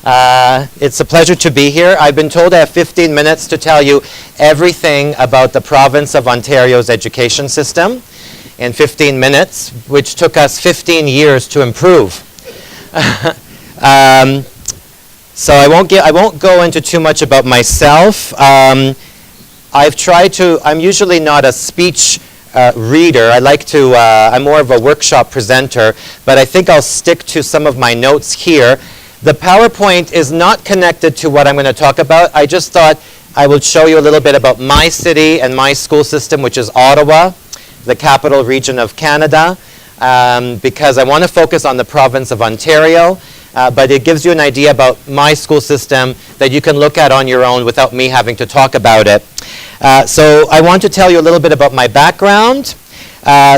It's a pleasure to be here. I've been told I have 15 minutes to tell you everything about the province of Ontario's education system in 15 minutes, which took us 15 years to improve. So I won't go into too much about myself. I'm usually not a speech reader. I'm more of a workshop presenter, but I think I'll stick to some of my notes here. The PowerPoint is not connected to what I'm going to talk about. I just thought I would show you a little bit about my city and my school system, which is Ottawa, the capital region of Canada, because I want to focus on the province of Ontario, but it gives you an idea about my school system that you can look at on your own without me having to talk about it. So I want to tell you a little bit about my background.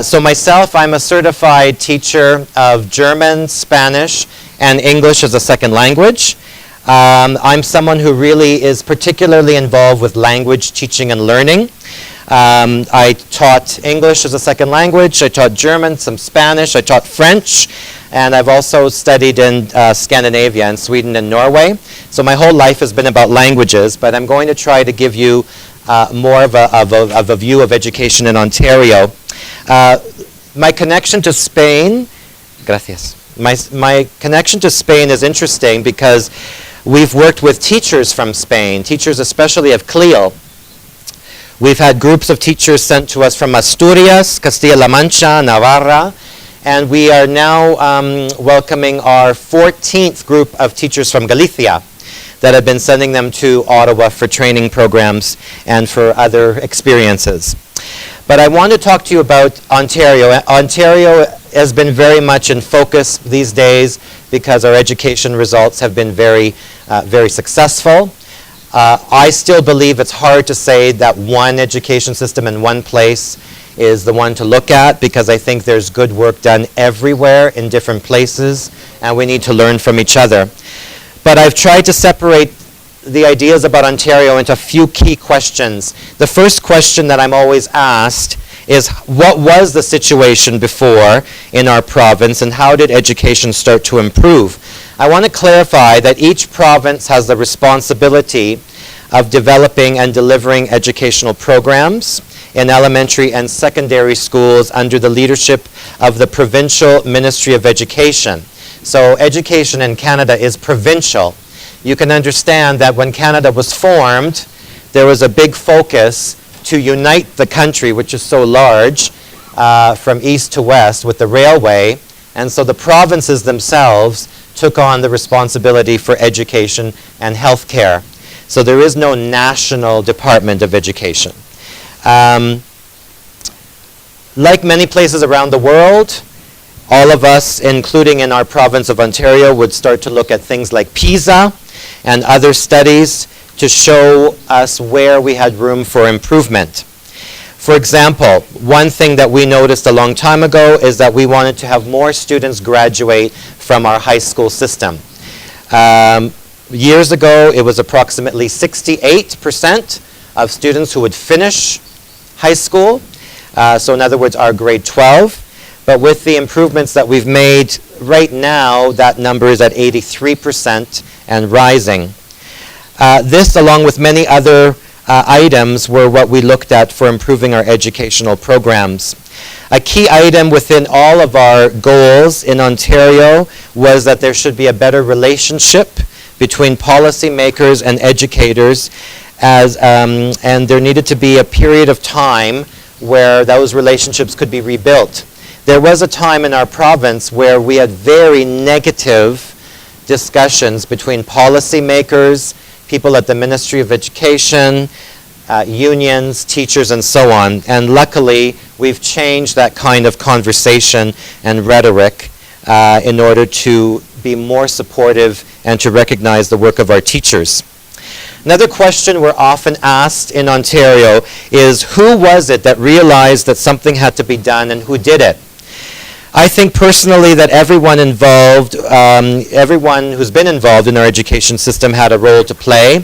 So myself, I'm a certified teacher of German, Spanish, and English as a second language. I'm someone who really is particularly involved with language teaching and learning. I taught English as a second language, I taught German, some Spanish, I taught French, and I've also studied in Scandinavia, in Sweden and Norway. So my whole life has been about languages, but I'm going to try to give you more of a view of education in Ontario. My connection to Spain, gracias. My connection to Spain is interesting because we've worked with teachers from Spain, teachers especially of CLIL. We've had groups of teachers sent to us from Asturias, Castilla-La Mancha, Navarra, and we are now welcoming our 14th group of teachers from Galicia that have been sending them to Ottawa for training programs and for other experiences. But I want to talk to you about Ontario. Ontario has been very much in focus these days because our education results have been very successful. I still believe it's hard to say that one education system in one place is the one to look at because I think there's good work done everywhere in different places and we need to learn from each other. But I've tried to separate the ideas about Ontario into a few key questions. The first question that I'm always asked is what was the situation before in our province and how did education start to improve? I want to clarify that each province has the responsibility of developing and delivering educational programs in elementary and secondary schools under the leadership of the Provincial Ministry of Education. So education in Canada is provincial. You can understand that when Canada was formed, there was a big focus to unite the country, which is so large, from east to west with the railway. And so the provinces themselves took on the responsibility for education and health care. So there is no national department of education. Like many places around the world, all of us, including in our province of Ontario, would start to look at things like PISA and other studies to show us where we had room for improvement. For example, one thing that we noticed a long time ago is that we wanted to have more students graduate from our high school system. Years ago, it was approximately 68% of students who would finish high school. So in other words, our grade 12. But with the improvements that we've made right now, that number is at 83% and rising. This, along with many other items, were what we looked at for improving our educational programs. A key item within all of our goals in Ontario was that there should be a better relationship between policymakers and educators, and there needed to be a period of time where those relationships could be rebuilt. There was a time in our province where we had very negative discussions between policymakers, people at the Ministry of Education, unions, teachers, and so on. And luckily, we've changed that kind of conversation and rhetoric in order to be more supportive and to recognize the work of our teachers. Another question we're often asked in Ontario is, who was it that realized that something had to be done and who did it? I think personally that everyone involved, everyone who's been involved in our education system had a role to play.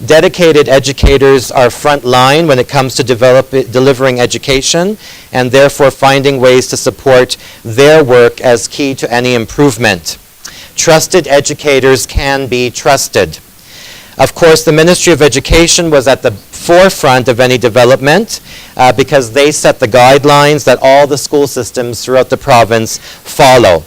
Dedicated educators are front line when it comes to delivering education and therefore finding ways to support their work as key to any improvement. Trusted educators can be trusted. Of course, the Ministry of Education was at the forefront of any development because they set the guidelines that all the school systems throughout the province follow.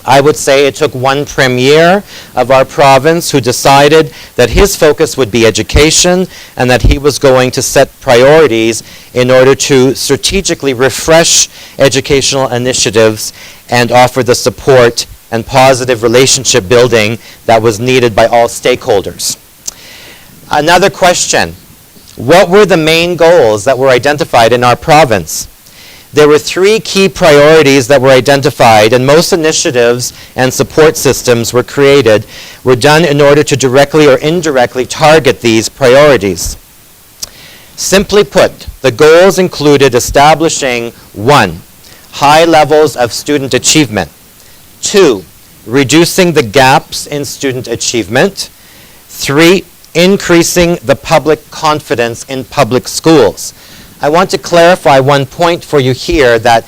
I would say it took one premier of our province who decided that his focus would be education and that he was going to set priorities in order to strategically refresh educational initiatives and offer the support and positive relationship building that was needed by all stakeholders. Another question, what were the main goals that were identified in our province? There were 3 key priorities that were identified, and most initiatives and support systems were done in order to directly or indirectly target these priorities. Simply put, the goals included establishing 1, high levels of student achievement, 2, reducing the gaps in student achievement, 3, increasing the public confidence in public schools. I want to clarify one point for you here, that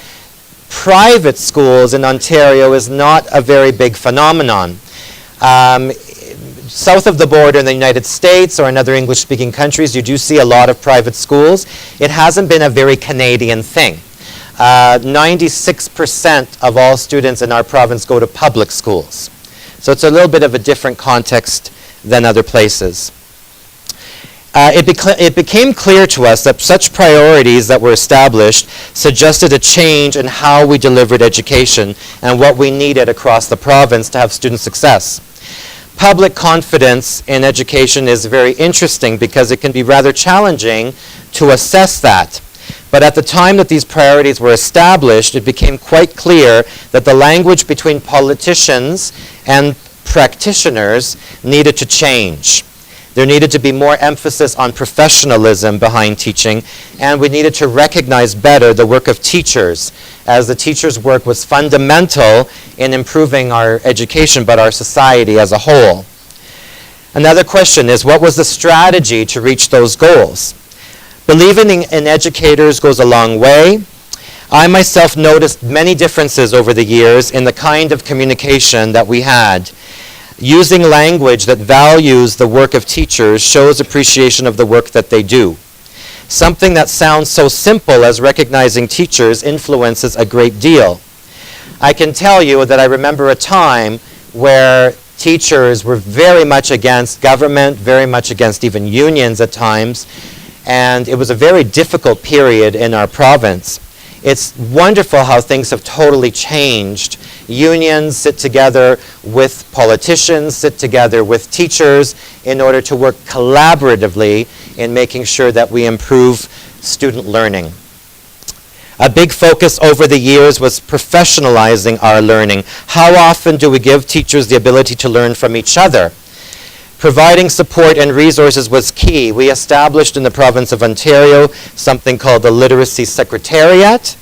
private schools in Ontario is not a very big phenomenon. South of the border in the United States or in other English-speaking countries, you do see a lot of private schools. It hasn't been a very Canadian thing. 96% of all students in our province go to public schools. So it's a little bit of a different context than other places. It became clear to us that such priorities that were established suggested a change in how we delivered education and what we needed across the province to have student success. Public confidence in education is very interesting because it can be rather challenging to assess that. But at the time that these priorities were established, it became quite clear that the language between politicians and practitioners needed to change. There needed to be more emphasis on professionalism behind teaching, and we needed to recognize better the work of teachers, as the teachers' work was fundamental in improving our education, but our society as a whole. Another question is, what was the strategy to reach those goals? Believing in educators goes a long way. I myself noticed many differences over the years in the kind of communication that we had. Using language that values the work of teachers shows appreciation of the work that they do. Something that sounds so simple as recognizing teachers influences a great deal. I can tell you that I remember a time where teachers were very much against government, very much against even unions at times, and it was a very difficult period in our province. It's wonderful how things have totally changed. Unions sit together with politicians, sit together with teachers in order to work collaboratively in making sure that we improve student learning. A big focus over the years was professionalizing our learning. How often do we give teachers the ability to learn from each other? Providing support and resources was key. We established in the province of Ontario something called the Literacy Secretariat,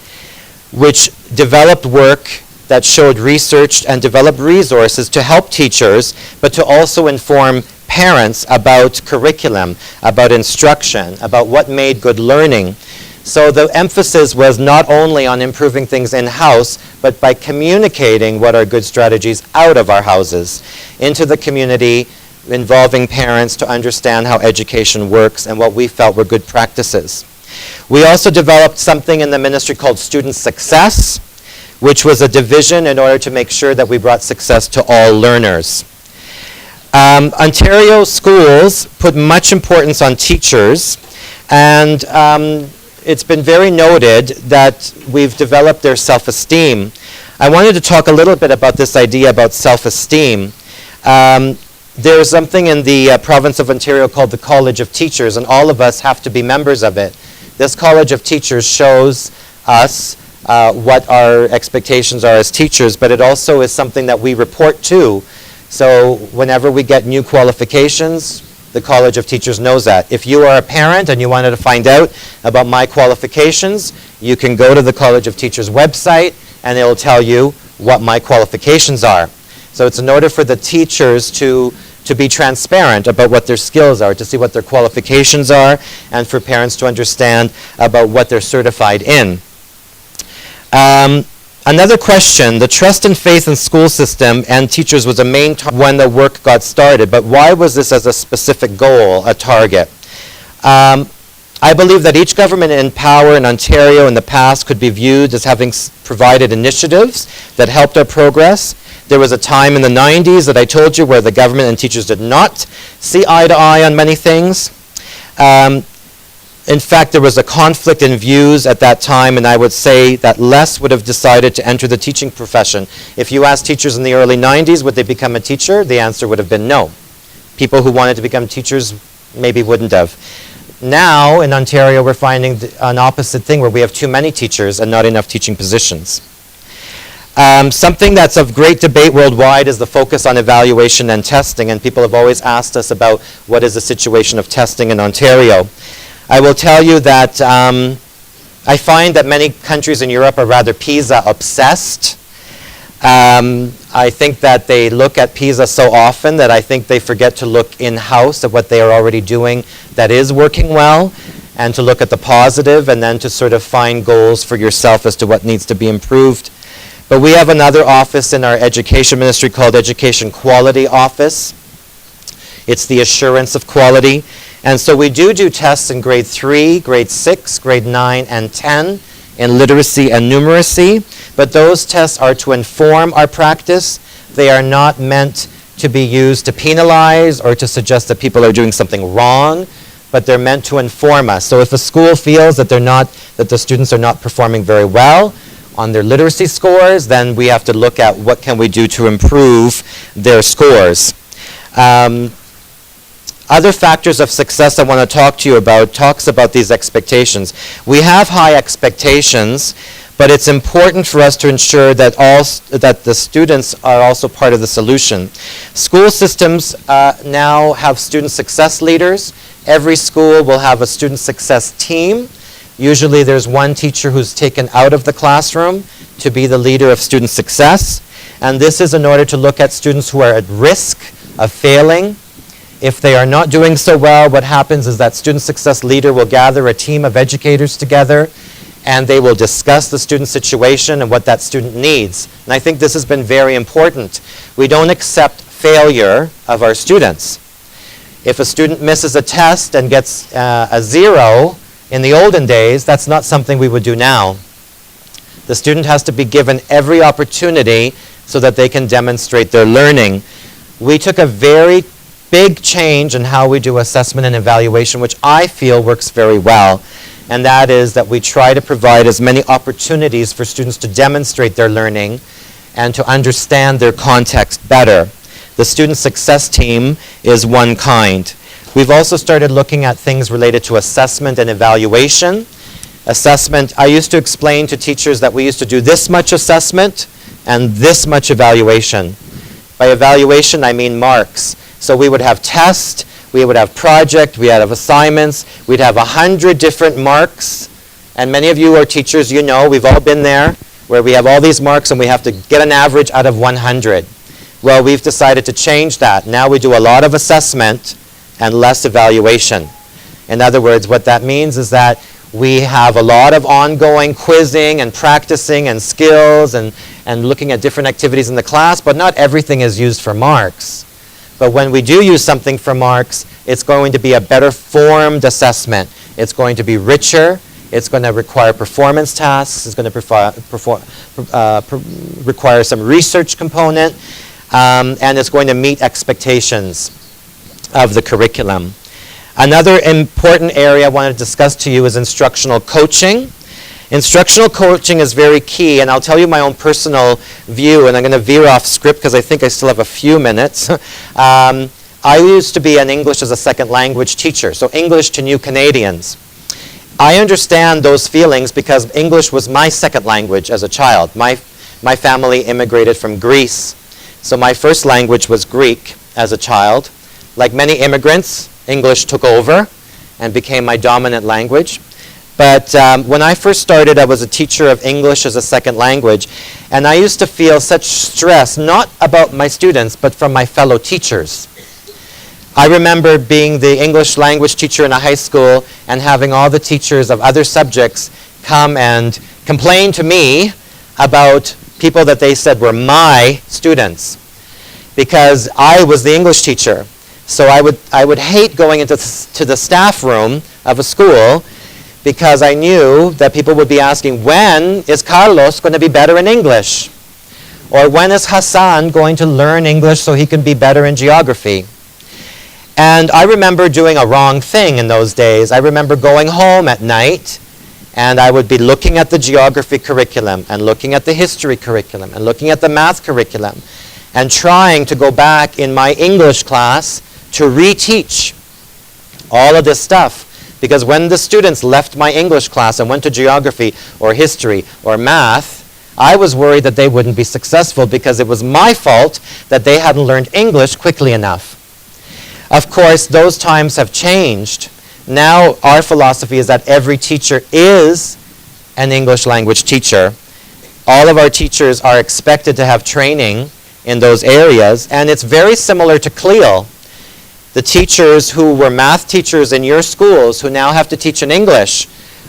which developed work that showed research and developed resources to help teachers, but to also inform parents about curriculum, about instruction, about what made good learning. So the emphasis was not only on improving things in-house, but by communicating what are good strategies out of our houses into the community, involving parents to understand how education works and what we felt were good practices. We also developed something in the ministry called Student Success, which was a division in order to make sure that we brought success to all learners. Ontario schools put much importance on teachers, and it's been very noted that we've developed their self-esteem. I wanted to talk a little bit about this idea about self-esteem. There's something in the province of Ontario called the College of Teachers, and all of us have to be members of it. This College of Teachers shows us what our expectations are as teachers, but it also is something that we report to. So whenever we get new qualifications, the College of Teachers knows that. If you are a parent and you wanted to find out about my qualifications, you can go to the College of Teachers website and it will tell you what my qualifications are. So it's in order for the teachers to be transparent about what their skills are, to see what their qualifications are, and for parents to understand about what they're certified in. Another question, the trust and faith in school system and teachers was a main when the work got started, but why was this as a specific goal, a target? I believe that each government in power in Ontario in the past could be viewed as having provided initiatives that helped our progress. There was a time in the 90s that I told you where the government and teachers did not see eye to eye on many things. In fact, there was a conflict in views at that time, and I would say that less would have decided to enter the teaching profession. If you asked teachers in the early 90s, would they become a teacher? The answer would have been no. People who wanted to become teachers maybe wouldn't have. Now, in Ontario, we're finding an opposite thing where we have too many teachers and not enough teaching positions. Something that's of great debate worldwide is the focus on evaluation and testing, and people have always asked us about what is the situation of testing in Ontario. I will tell you that I find that many countries in Europe are rather PISA obsessed. I think that they look at PISA so often that I think they forget to look in-house at what they are already doing that is working well, and to look at the positive, and then to sort of find goals for yourself as to what needs to be improved. But we have another office in our education ministry called Education Quality Office. It's the assurance of quality. And so we do tests in grade 3, grade 6, grade 9, and 10 in literacy and numeracy. But those tests are to inform our practice. They are not meant to be used to penalize or to suggest that people are doing something wrong, but they're meant to inform us. So if a school feels that the students are not performing very well on their literacy scores, then we have to look at what can we do to improve their scores. Other factors of success I want to talk to you about talks about these expectations. We have high expectations, but it's important for us to ensure that the students are also part of the solution. School systems now have student success leaders. Every school will have a student success team. Usually there's one teacher who's taken out of the classroom to be the leader of student success. And this is in order to look at students who are at risk of failing. If they are not doing so well, what happens is that student success leader will gather a team of educators together, and they will discuss the student situation and what that student needs. And I think this has been very important. We don't accept failure of our students. If a student misses a test and gets a 0 in the olden days, that's not something we would do now. The student has to be given every opportunity so that they can demonstrate their learning. We took a very big change in how we do assessment and evaluation, which I feel works very well. And that is that we try to provide as many opportunities for students to demonstrate their learning and to understand their context better. The student success team is one kind. We've also started looking at things related to assessment and evaluation. Assessment, I used to explain to teachers that we used to do this much assessment and this much evaluation. By evaluation, I mean marks. So we would have tests, we would have project, we would have assignments, we'd have 100 different marks. And many of you are teachers, you know, we've all been there, where we have all these marks and we have to get an average out of 100. Well, we've decided to change that. Now we do a lot of assessment and less evaluation. In other words, what that means is that we have a lot of ongoing quizzing and practicing and skills and looking at different activities in the class, but not everything is used for marks. But when we do use something for marks, it's going to be a better formed assessment. It's going to be richer. It's going to require performance tasks. It's going to require some research component. And it's going to meet expectations of the curriculum. Another important area I want to discuss to you is instructional coaching. Instructional coaching is very key, and I'll tell you my own personal view, and I'm going to veer off script because I think I still have a few minutes. I used to be an English as a second language teacher, so English to new Canadians. I understand those feelings because English was my second language as a child. My family immigrated from Greece, so my first language was Greek as a child. Like many immigrants, English took over and became my dominant language. But when I first started, I was a teacher of English as a second language, and I used to feel such stress, not about my students, but from my fellow teachers. I remember being the English language teacher in a high school and having all the teachers of other subjects come and complain to me about people that they said were my students, because I was the English teacher. So I would hate going into to the staff room of a school, because I knew that people would be asking, when is Carlos going to be better in English? Or when is Hassan going to learn English so he can be better in geography? And I remember doing a wrong thing in those days. I remember going home at night, and I would be looking at the geography curriculum, and looking at the history curriculum, and looking at the math curriculum, and trying to go back in my English class to reteach all of this stuff. Because when the students left my English class and went to geography or history or math, I was worried that they wouldn't be successful, because it was my fault that they hadn't learned English quickly enough. Of course, those times have changed. Now our philosophy is that every teacher is an English language teacher. All of our teachers are expected to have training in those areas, and it's very similar to CLEAL. The teachers who were math teachers in your schools who now have to teach in English,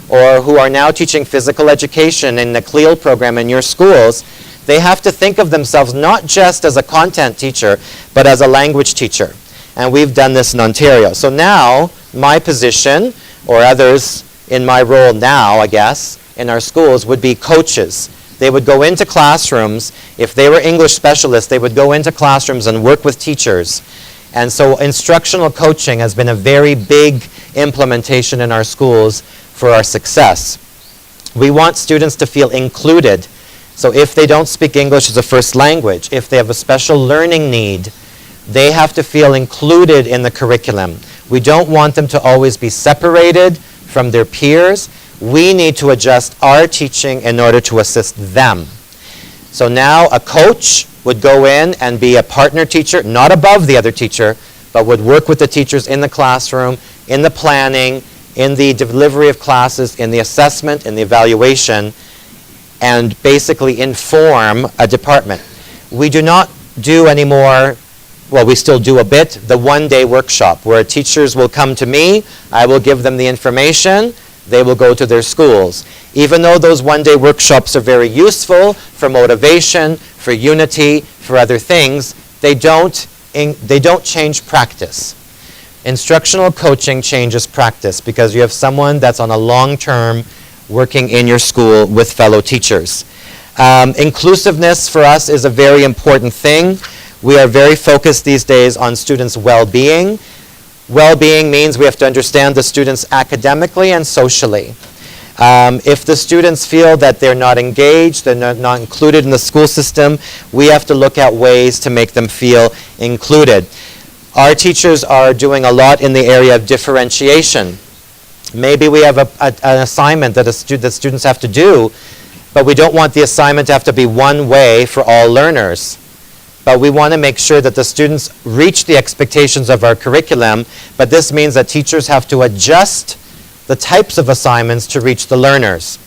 or who are now teaching physical education in the CLEAL program in your schools, they have to think of themselves not just as a content teacher, but as a language teacher. And we've done this in Ontario. So now, my position, or others in my role now, I guess, in our schools, would be coaches. They would go into classrooms. If they were English specialists, they would go into classrooms and work with teachers. And so instructional coaching has been a very big implementation in our schools for our success. We want students to feel included. So if they don't speak English as a first language, if they have a special learning need, they have to feel included in the curriculum. We don't want them to always be separated from their peers. We need to adjust our teaching in order to assist them. So now a coach would go in and be a partner teacher, not above the other teacher, but would work with the teachers in the classroom, in the planning, in the delivery of classes, in the assessment, in the evaluation, and basically inform a department. We do not do anymore, well, we still do a bit, the one-day workshop, where teachers will come to me, I will give them the information, they will go to their schools. Even though those one-day workshops are very useful for motivation, for unity, for other things, they don't change practice. Instructional coaching changes practice, because you have someone that's on a long-term working in your school with fellow teachers. Inclusiveness for us is a very important thing. We are very focused these days on students' well-being. Well-being means we have to understand the students academically and socially. If the students feel that they're not engaged, they're not included in the school system, we have to look at ways to make them feel included. Our teachers are doing a lot in the area of differentiation. Maybe we have an assignment that students have to do, but we don't want the assignment to have to be one way for all learners. But we want to make sure that the students reach the expectations of our curriculum, but this means that teachers have to adjust the types of assignments to reach the learners.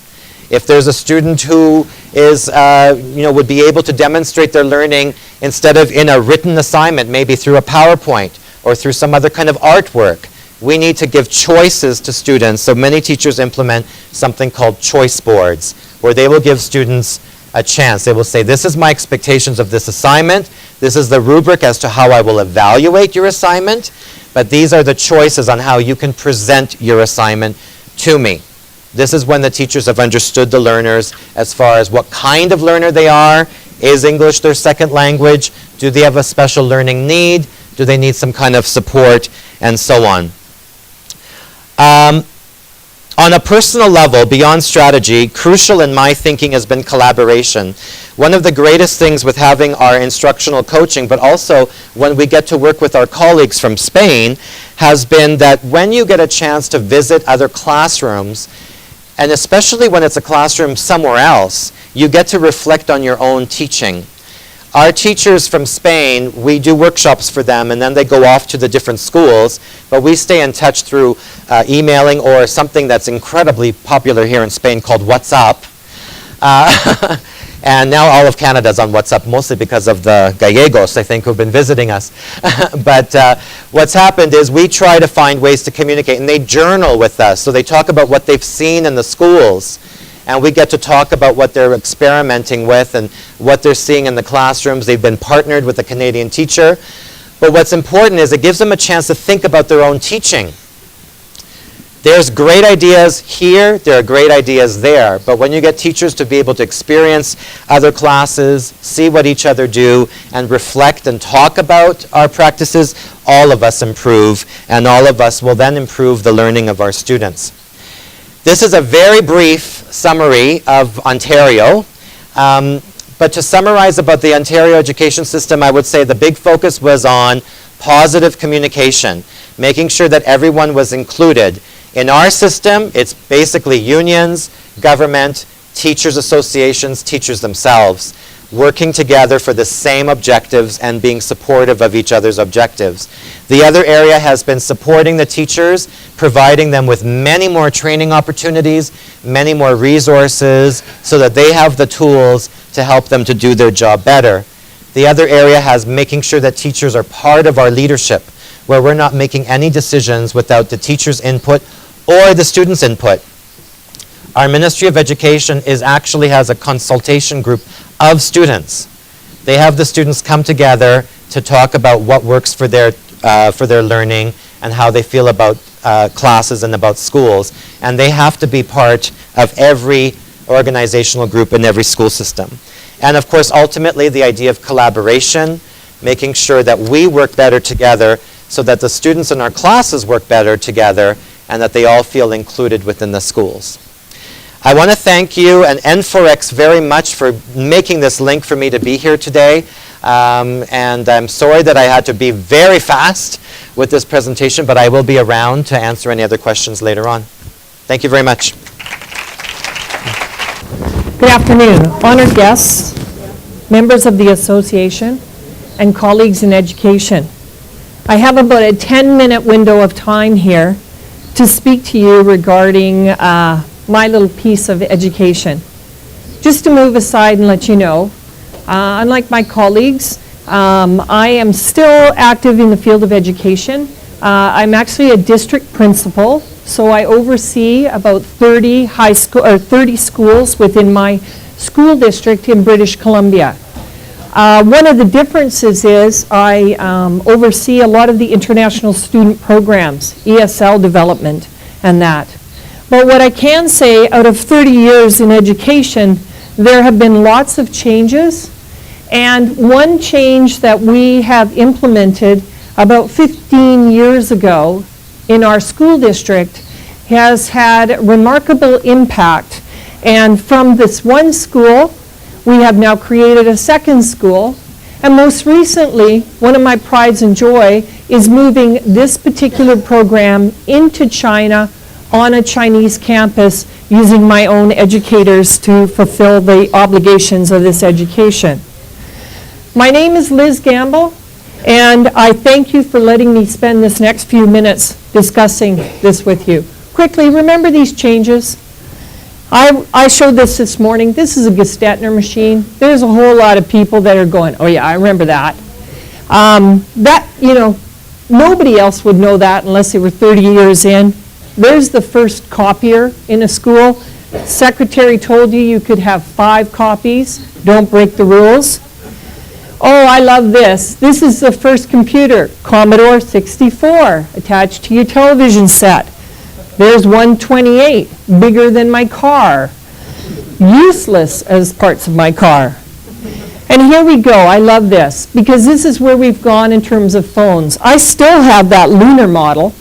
If there's a student who is, would be able to demonstrate their learning instead of in a written assignment, maybe through a PowerPoint or through some other kind of artwork, we need to give choices to students. So many teachers implement something called choice boards, where they will give students a chance. They will say, this is my expectations of this assignment. This is the rubric as to how I will evaluate your assignment. But these are the choices on how you can present your assignment to me. This is when the teachers have understood the learners as far as what kind of learner they are. Is English their second language? Do they have a special learning need? Do they need some kind of support? And so on. On a personal level, beyond strategy, crucial in my thinking has been collaboration. One of the greatest things with having our instructional coaching, but also when we get to work with our colleagues from Spain, has been that when you get a chance to visit other classrooms, and especially when it's a classroom somewhere else, you get to reflect on your own teaching. Our teachers from Spain, we do workshops for them, and then they go off to the different schools, but we stay in touch through emailing or something that's incredibly popular here in Spain called WhatsApp. And now all of Canada's on WhatsApp, mostly because of the Gallegos, I think, who've been visiting us. But what's happened is we try to find ways to communicate, and they journal with us. So they talk about what they've seen in the schools. and we get to talk about what they're experimenting with and what they're seeing in the classrooms. They've been partnered with a Canadian teacher. But what's important is it gives them a chance to think about their own teaching. There's great ideas here, there are great ideas there, but when you get teachers to be able to experience other classes, see what each other do, and reflect and talk about our practices, all of us improve, and all of us will then improve the learning of our students. This is a very brief summary of Ontario. But to summarize about the Ontario education system, I would say the big focus was on positive communication, making sure that everyone was included. In our system, it's basically unions, government, teachers associations, teachers themselves, working together for the same objectives and being supportive of each other's objectives. The other area has been supporting the teachers, providing them with many more training opportunities, many more resources, so that they have the tools to help them to do their job better. The other area has making sure that teachers are part of our leadership, where we're not making any decisions without the teacher's input or the student's input. Our Ministry of Education actually has a consultation group of students. They have the students come together to talk about what works for their learning and how they feel about classes and about schools. And they have to be part of every organizational group in every school system. And of course, ultimately, the idea of collaboration, making sure that we work better together so that the students in our classes work better together and that they all feel included within the schools. I want to thank you and N4X very much for making this link for me to be here today. And I'm sorry that I had to be very fast with this presentation, but I will be around to answer any other questions later on. Thank you very much. Good afternoon, honored guests, members of the association, and colleagues in education. I have about a 10-minute window of time here to speak to you regarding my little piece of education. Just to move aside and let you know, unlike my colleagues, I am still active in the field of education. I'm actually a district principal, so I oversee about 30 schools within my school district in British Columbia. One of the differences is I oversee a lot of the international student programs, ESL development and that. But what I can say, out of 30 years in education, there have been lots of changes. And one change that we have implemented about 15 years ago in our school district has had remarkable impact. And from this one school, we have now created a second school. And most recently, one of my prides and joy is moving this particular program into China on a Chinese campus using my own educators to fulfill the obligations of this education. My name is Liz Gamble, and I thank you for letting me spend this next few minutes discussing this with you. Quickly, remember these changes? I showed this morning. This is a Gestetner machine. There's a whole lot of people that are going, oh yeah, I remember that. Nobody else would know that unless they were 30 years in. There's the first copier in a school. Secretary told you you could have 5 copies. Don't break the rules. Oh, I love this. This is the first computer, Commodore 64, attached to your television set. There's 128, bigger than my car. Useless as parts of my car. And here we go. I love this, because this is where we've gone in terms of phones. I still have that lunar model.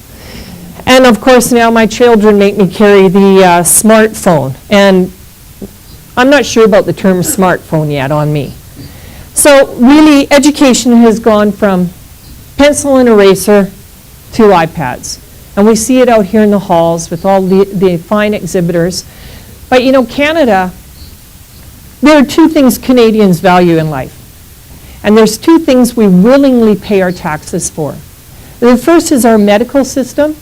And of course, now my children make me carry the smartphone. And I'm not sure about the term smartphone yet on me. So really, education has gone from pencil and eraser to iPads. And we see it out here in the halls with all the fine exhibitors. But you know, Canada, there are 2 things Canadians value in life. And there's 2 things we willingly pay our taxes for. The first is our medical system,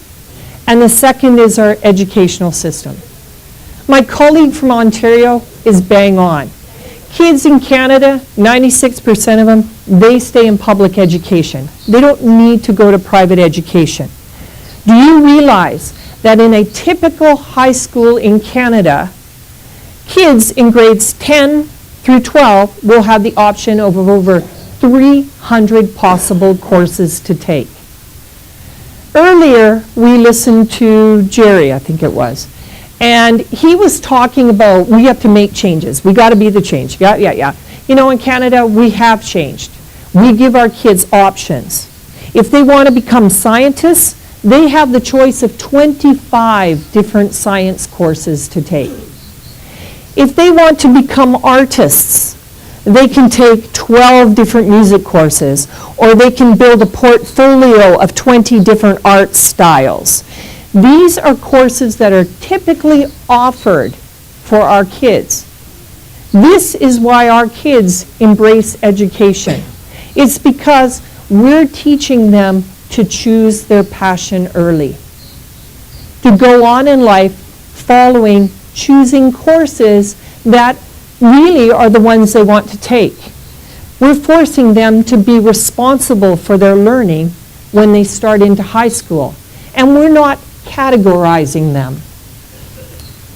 and the second is our educational system. My colleague from Ontario is bang on. Kids in Canada, 96% of them, they stay in public education. They don't need to go to private education. Do you realize that in a typical high school in Canada, Kids in grades 10 through 12 will have the option of over 300 possible courses to take. Earlier, we listened to Jerry, I think it was, and he was talking about we have to make changes. We got to be the change. Yeah. You know, in Canada, we have changed. We give our kids options. If they want to become scientists, they have the choice of 25 different science courses to take. If they want to become artists, they can take 12 different music courses, or they can build a portfolio of 20 different art styles. These are courses that are typically offered for our kids. This is why our kids embrace education. It's because we're teaching them to choose their passion early, to go on in life following, choosing courses that really are the ones they want to take. We're forcing them to be responsible for their learning when they start into high school, and we're not categorizing them.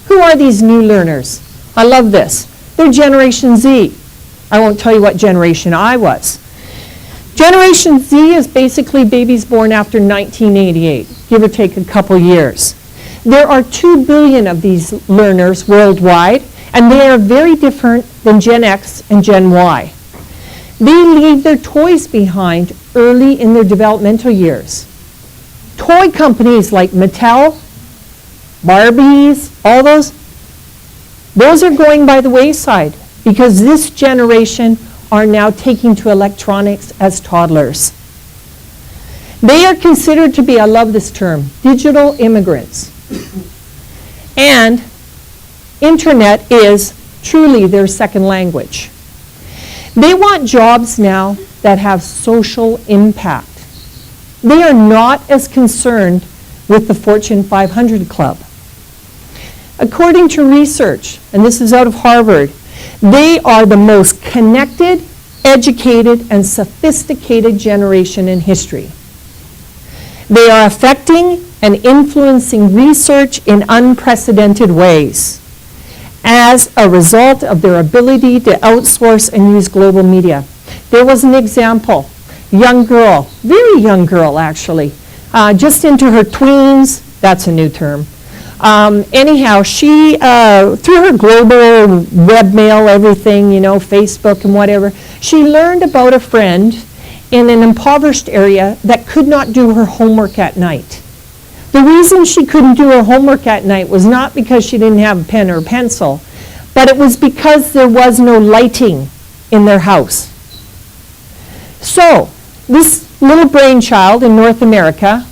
Who are these new learners? I love this. They're Generation Z. I won't tell you what generation I was. Generation Z is basically babies born after 1988, give or take a couple years. There are 2 billion of these learners worldwide, and they are very different than Gen X and Gen Y. They leave their toys behind early in their developmental years. Toy companies like Mattel, Barbies, all those are going by the wayside because this generation are now taking to electronics as toddlers. They are considered to be, I love this term, digital immigrants. And internet is truly their second language. They want jobs now that have social impact. They are not as concerned with the Fortune 500 club. According to research, and this is out of Harvard, they are the most connected, educated, and sophisticated generation in history. They are affecting and influencing research in unprecedented ways as a result of their ability to outsource and use global media. There was an example, young girl, very young girl actually, just into her tweens, that's a new term. Anyhow, she, through her global webmail, everything, you know, Facebook and whatever, she learned about a friend in an impoverished area that could not do her homework at night. The reason she couldn't do her homework at night was not because she didn't have a pen or a pencil, but it was because there was no lighting in their house. So, this little brainchild in North America,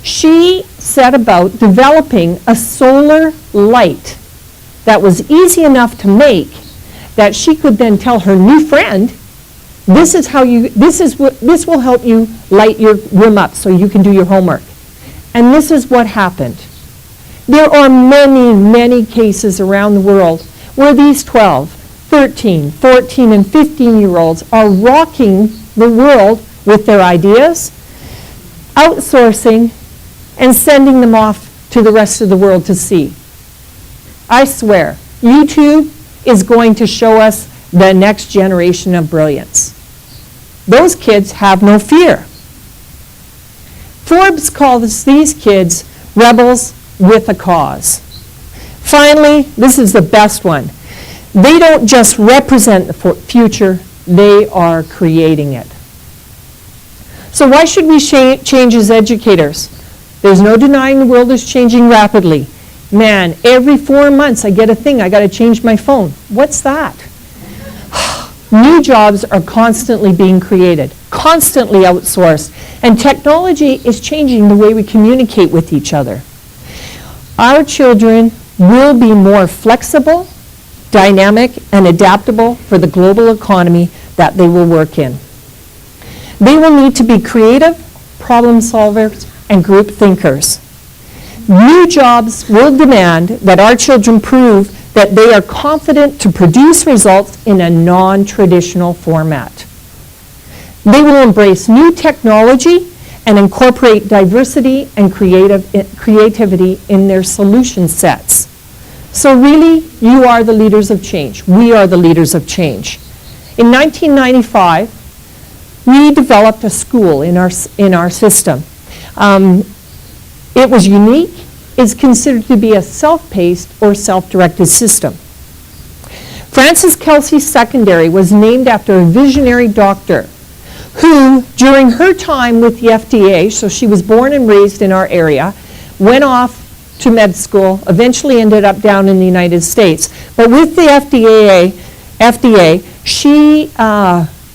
she set about developing a solar light that was easy enough to make that she could then tell her new friend, this will help you light your room up so you can do your homework. And this is what happened. There are many, many cases around the world where these 12, 13, 14, and 15-year-olds are rocking the world with their ideas, outsourcing, and sending them off to the rest of the world to see. I swear, YouTube is going to show us the next generation of brilliance. Those kids have no fear. Forbes calls these kids rebels with a cause. Finally, this is the best one. They don't just represent the future, they are creating it. So why should we change as educators? There's no denying the world is changing rapidly. Man, every 4 months I get a thing, I got to change my phone. What's that? New jobs are constantly being created, constantly outsourced, and technology is changing the way we communicate with each other. Our children will be more flexible, dynamic, and adaptable for the global economy that they will work in. They will need to be creative, problem solvers, and group thinkers. New jobs will demand that our children prove that they are confident to produce results in a non-traditional format. They will embrace new technology and incorporate diversity and creativity in their solution sets. So really, you are the leaders of change. We are the leaders of change. In 1995, we developed a school in our system. It was unique. It's considered to be a self-paced or self-directed system. Frances Kelsey Secondary was named after a visionary doctor who, during her time with the FDA, so she was born and raised in our area, went off to med school, eventually ended up down in the United States. But with the FDA, she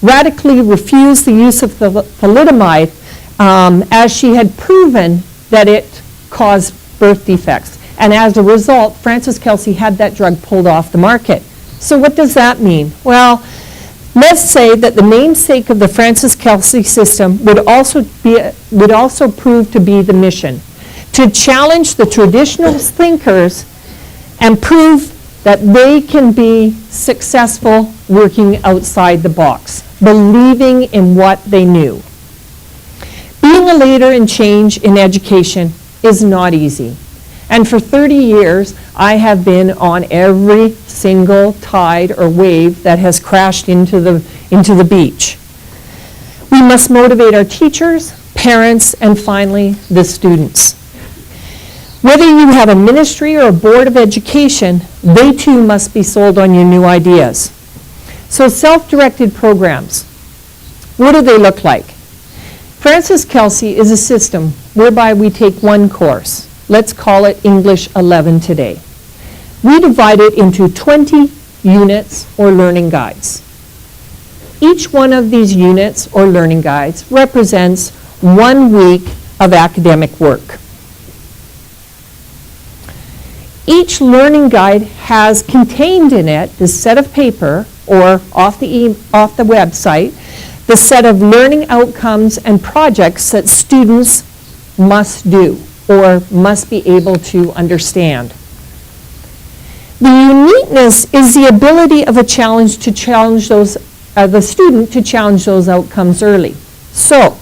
radically refused the use of thalidomide as she had proven that it caused birth defects. And as a result, Frances Kelsey had that drug pulled off the market. So what does that mean? Well, let's say that the namesake of the Frances Kelsey system would also prove to be the mission, to challenge the traditional thinkers and prove that they can be successful working outside the box, believing in what they knew. Being a leader in change in education is not easy. And for 30 years, I have been on every single tide or wave that has crashed into the beach. We must motivate our teachers, parents, and finally, the students. Whether you have a ministry or a board of education, they too must be sold on your new ideas. So self-directed programs, what do they look like? Frances Kelsey is a system whereby we take one course. Let's call it English 11 today. We divide it into 20 units or learning guides. Each one of these units or learning guides represents 1 week of academic work. Each learning guide has contained in it the set of paper or off the website, the set of learning outcomes and projects that students must do or must be able to understand. The uniqueness is the ability of the student to challenge those outcomes early. So,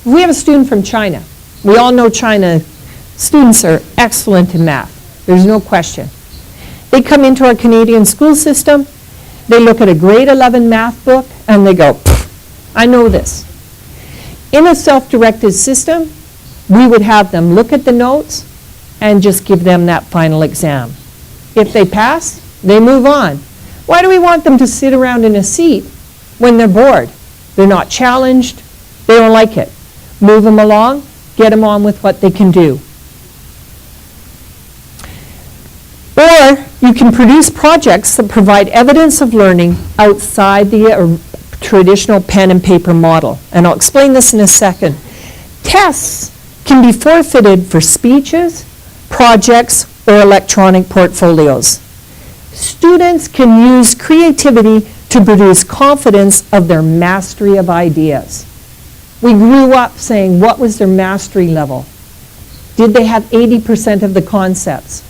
we have a student from China. We all know China students are excellent in math. There's no question. They come into our Canadian school system, they look at a grade 11 math book, and they go, I know this. In a self-directed system, we would have them look at the notes and just give them that final exam. If they pass, they move on. Why do we want them to sit around in a seat when they're bored? They're not challenged, they don't like it. Move them along, get them on with what they can do. Or you can produce projects that provide evidence of learning outside the traditional pen and paper model. And I'll explain this in a second. Tests can be forfeited for speeches, projects, or electronic portfolios. Students can use creativity to produce confidence of their mastery of ideas. We grew up saying, what was their mastery level? Did they have 80% of the concepts?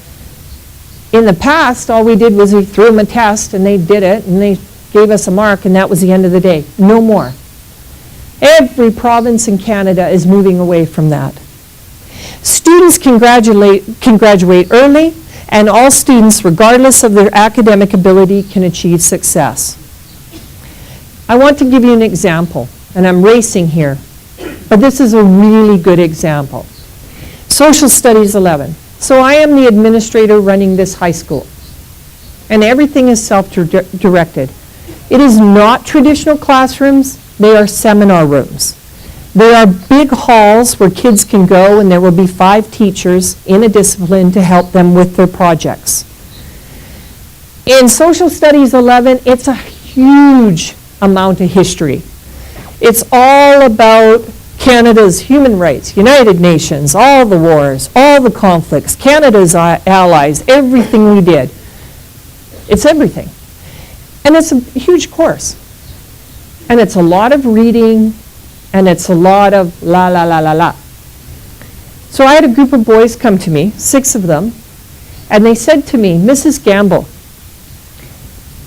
In the past, all we did was we threw them a test and they did it and they gave us a mark and that was the end of the day. No more. Every province in Canada is moving away from that. Students can graduate early, and all students, regardless of their academic ability, can achieve success. I want to give you an example, and I'm racing here, but this is a really good example. Social Studies 11. So I am the administrator running this high school, and everything is self-directed. It is not traditional classrooms, they are seminar rooms. There are big halls where kids can go, and there will be 5 teachers in a discipline to help them with their projects. In Social Studies 11, it's a huge amount of history. It's all about Canada's human rights, United Nations, all the wars, all the conflicts, Canada's allies, everything we did. It's everything. And it's a huge course. And it's a lot of reading, and it's a lot of la, la, la, la, la. So I had a group of boys come to me, 6 of them, and they said to me, Mrs. Gamble,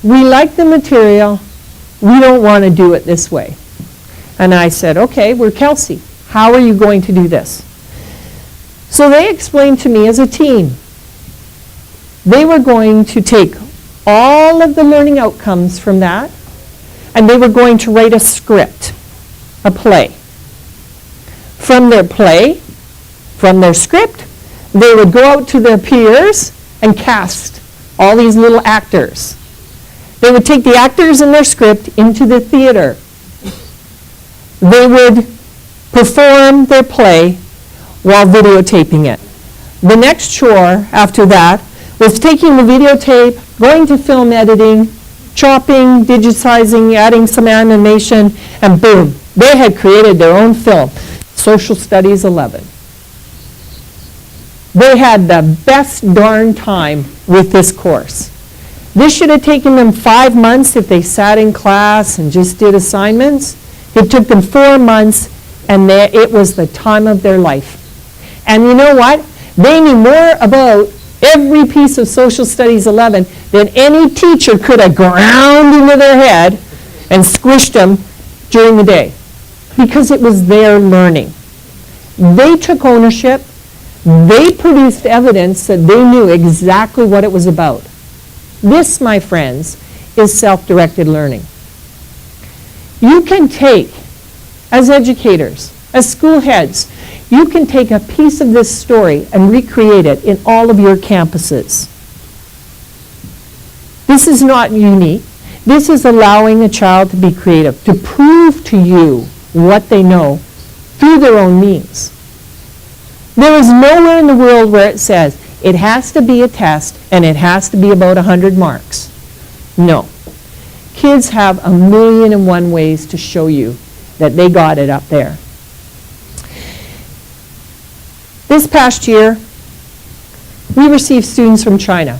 we like the material, we don't want to do it this way. And I said, okay, we're Kelsey. How are you going to do this? So they explained to me as a team, they were going to take all of the learning outcomes from that, and they were going to write a script, a play. From their play, from their script, they would go out to their peers and cast all these little actors. They would take the actors in their script into the theater. They would perform their play while videotaping it. The next chore after that was taking the videotape, going to film editing, chopping, digitizing, adding some animation, and boom, they had created their own film, Social Studies 11. They had the best darn time with this course. This should have taken them 5 months if they sat in class and just did assignments. It took them 4 months, and it was the time of their life. And you know what? They knew more about every piece of Social Studies 11 than any teacher could have ground into their head and squished them during the day, because it was their learning. They took ownership. They produced evidence that they knew exactly what it was about. This, my friends, is self-directed learning. You can take, as educators, as school heads, you can take a piece of this story and recreate it in all of your campuses. This is not unique. This is allowing a child to be creative, to prove to you what they know through their own means. There is nowhere in the world where it says it has to be a test and it has to be about 100 marks. No. Kids have 1,000,001 ways to show you that they got it up there. This past year, we received students from China.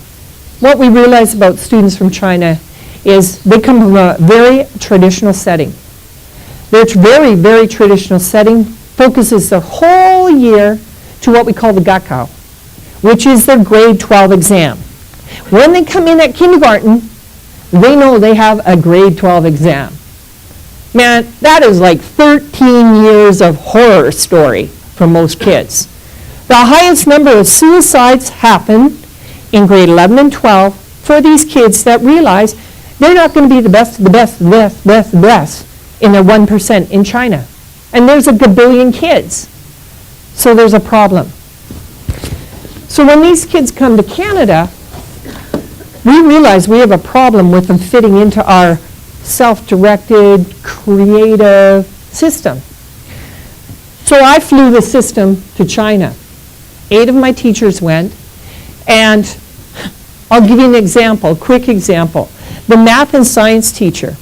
What we realized about students from China is they come from a very traditional setting. Their very, very traditional setting focuses their whole year to what we call the Gakao, which is their grade 12 exam. When they come in at kindergarten, they know they have a grade 12 exam. Man, that is like 13 years of horror story for most kids. The highest number of suicides happen in grade 11 and 12 for these kids that realize they're not going to be the best in the 1% in China. And there's a gabillion kids. So there's a problem. So when these kids come to Canada, we realize we have a problem with them fitting into our self-directed, creative system. So I flew the system to China. 8 of my teachers went, and I'll give you an example, quick example. The math and science teacher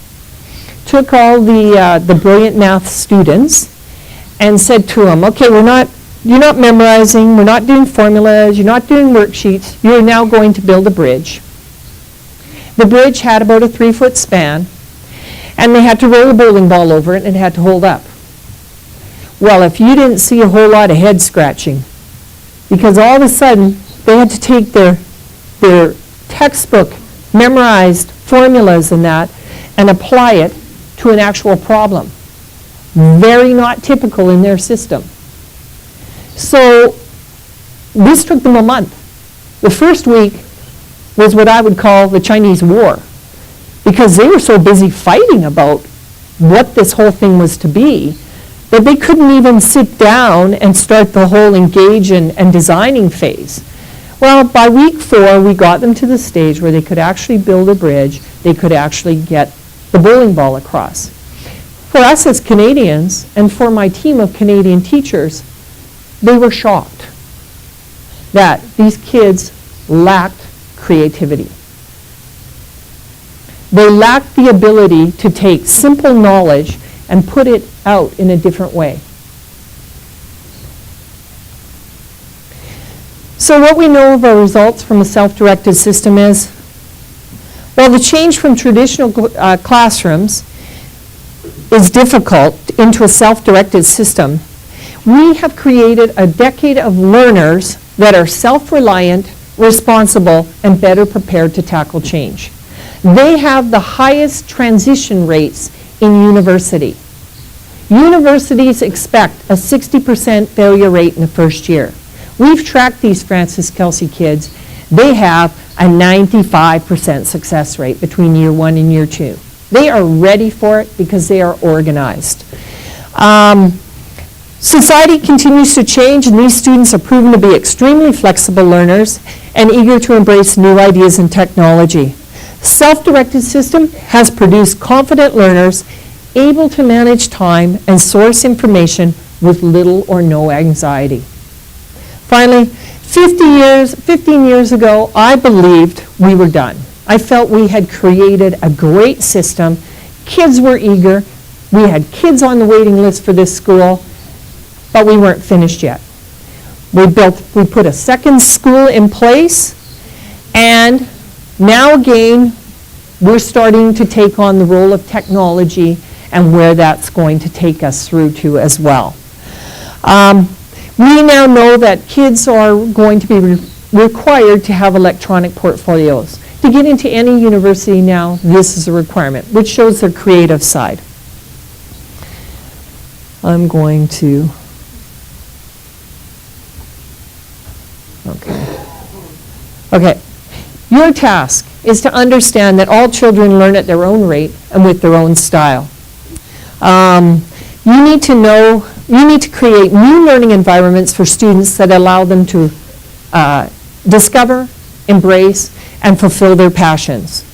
took all the brilliant math students and said to them, okay, you're not memorizing, we're not doing formulas, you're not doing worksheets, you're now going to build a bridge. The bridge had about a 3-foot span, and they had to roll a bowling ball over it, and it had to hold up. Well, if you didn't see a whole lot of head scratching, because all of a sudden they had to take their textbook memorized formulas and that and apply it to an actual problem. Very not typical in their system. So this took them a month. The first week was what I would call the Chinese War, because they were so busy fighting about what this whole thing was to be that they couldn't even sit down and start the whole engage and designing phase. Well, by week 4, we got them to the stage where they could actually build a bridge, they could actually get the bowling ball across. For us as Canadians, and for my team of Canadian teachers, they were shocked that these kids lacked creativity. They lacked the ability to take simple knowledge and put it out in a different way. So what we know of our results from a self-directed system is, while the change from traditional classrooms is difficult into a self-directed system, we have created a decade of learners that are self-reliant, responsible, and better prepared to tackle change. They have the highest transition rates in university. Universities expect a 60% failure rate in the first year. We've tracked these Frances Kelsey kids. They have a 95% success rate between year 1 and year 2. They are ready for it because they are organized. Society continues to change, and these students are proven to be extremely flexible learners and eager to embrace new ideas and technology. Self-directed system has produced confident learners able to manage time and source information with little or no anxiety. Finally, 15 years ago, I believed we were done. I felt we had created a great system. Kids were eager. We had kids on the waiting list for this school, but we weren't finished yet. We put a second school in place, and now again, we're starting to take on the role of technology and where that's going to take us through to as well. We now know that kids are going to be required to have electronic portfolios. To get into any university now, this is a requirement, which shows their creative side. I'm going to, okay. Your task is to understand that all children learn at their own rate and with their own style. You need to create new learning environments for students that allow them to discover, embrace, and fulfill their passions.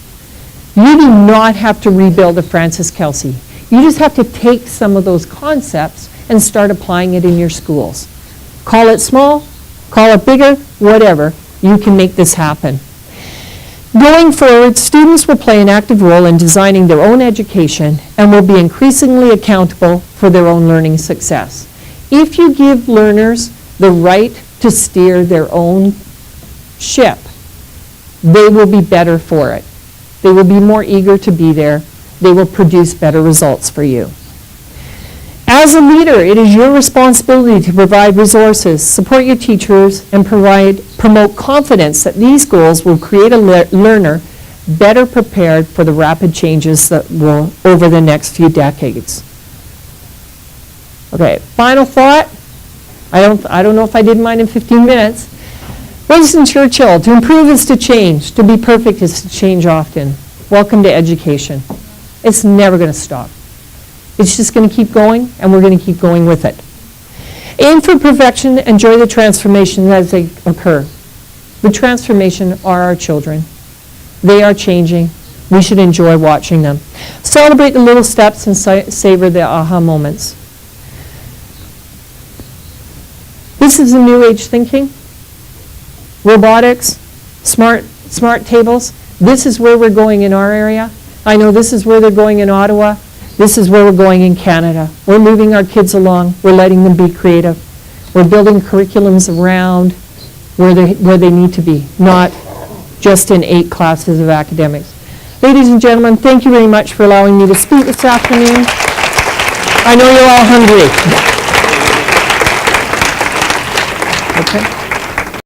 You do not have to rebuild a Frances Kelsey. You just have to take some of those concepts and start applying it in your schools. Call it small, call it bigger, whatever. You can make this happen. Going forward, students will play an active role in designing their own education and will be increasingly accountable for their own learning success. If you give learners the right to steer their own ship, they will be better for it. They will be more eager to be there. They will produce better results for you. As a leader, it is your responsibility to provide resources, support your teachers, and promote confidence that these goals will create a learner better prepared for the rapid changes that will over the next few decades. Okay, final thought. I don't know if I did mine in 15 minutes. Winston Churchill, to improve is to change. To be perfect is to change often. Welcome to education. It's never going to stop. It's just going to keep going, and we're going to keep going with it. Aim for perfection, enjoy the transformation as they occur. The transformation are our children. They are changing. We should enjoy watching them. Celebrate the little steps and savor the aha moments. This is the new age thinking. Robotics, smart tables. This is where we're going in our area. I know this is where they're going in Ottawa. This is where we're going in Canada. We're moving our kids along. We're letting them be creative. We're building curriculums around where they need to be, not just in 8 classes of academics. Ladies and gentlemen, thank you very much for allowing me to speak this afternoon. I know you're all hungry. Okay.